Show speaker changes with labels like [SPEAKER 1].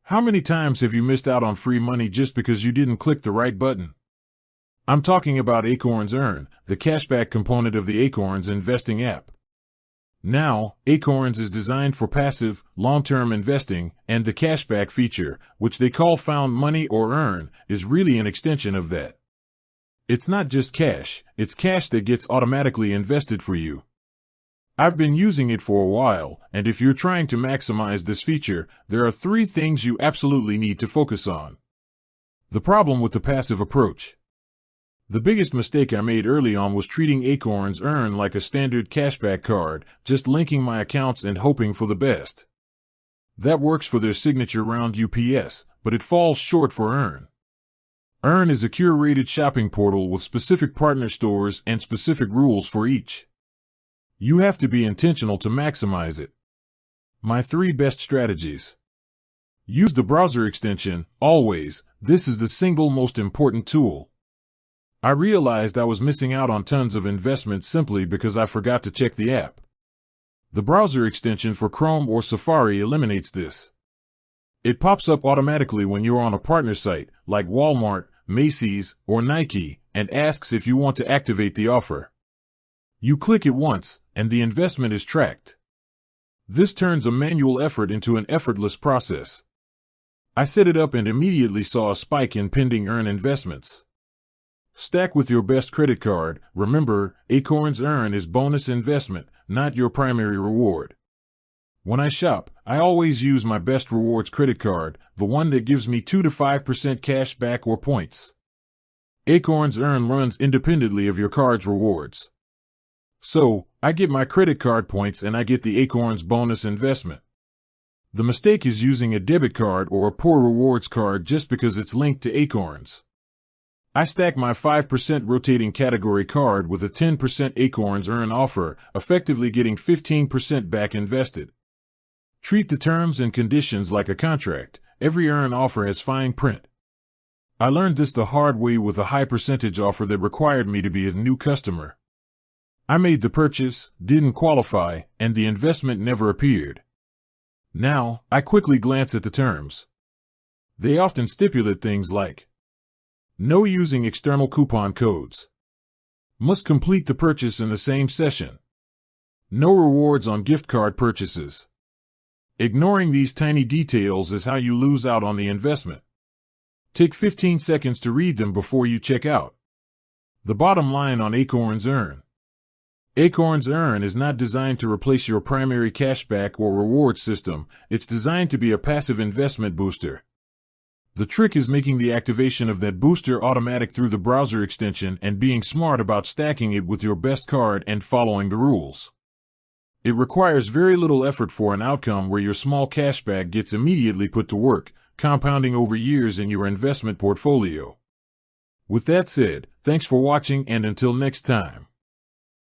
[SPEAKER 1] How many times have you missed out on free money just because you didn't click the right button? I'm talking about Acorns Earn, the cashback component of the Acorns investing app. Now, Acorns is designed for passive, long-term investing, and the cashback feature, which they call found money or earn, is really an extension of that. It's not just cash, it's cash that gets automatically invested for you. I've been using it for a while, and if you're trying to maximize this feature, there are 3 things you absolutely need to focus on. The problem with the passive approach. The biggest mistake I made early on was treating Acorns Earn like a standard cashback card, just linking my accounts and hoping for the best. That works for their signature round UPS, but it falls short for Earn. Earn is a curated shopping portal with specific partner stores and specific rules for each. You have to be intentional to maximize it. My 3 best strategies. Use the browser extension, always. This is the single most important tool. I realized I was missing out on tons of investments simply because I forgot to check the app. The browser extension for Chrome or Safari eliminates this. It pops up automatically when you're on a partner site, like Walmart, Macy's, or Nike, and asks if you want to activate the offer. You click it once, and the investment is tracked. This turns a manual effort into an effortless process. I set it up and immediately saw a spike in pending Earn investments. Stack with your best credit card. Remember, Acorns Earn is bonus investment, not your primary reward. When I shop, I always use my best rewards credit card, the one that gives me 2 to 5% cash back or points. Acorns Earn runs independently of your card's rewards. So, I get my credit card points and I get the Acorns bonus investment. The mistake is using a debit card or a poor rewards card just because it's linked to Acorns. I stack my 5% rotating category card with a 10% Acorns Earn offer, effectively getting 15% back invested. Treat the terms and conditions like a contract. Every Earn offer has fine print. I learned this the hard way with a high percentage offer that required me to be a new customer. I made the purchase, didn't qualify, and the investment never appeared. Now, I quickly glance at the terms. They often stipulate things like no using external coupon codes. Must complete the purchase in the same session. No rewards on gift card purchases. Ignoring these tiny details is how you lose out on the investment. Take 15 seconds to read them before you check out. The bottom line on Acorns Earn. Acorns Earn is not designed to replace your primary cashback or reward system. It's designed to be a passive investment booster. The trick is making the activation of that booster automatic through the browser extension and being smart about stacking it with your best card and following the rules. It requires very little effort for an outcome where your small cashback gets immediately put to work, compounding over years in your investment portfolio. With that said, thanks for watching and until next time.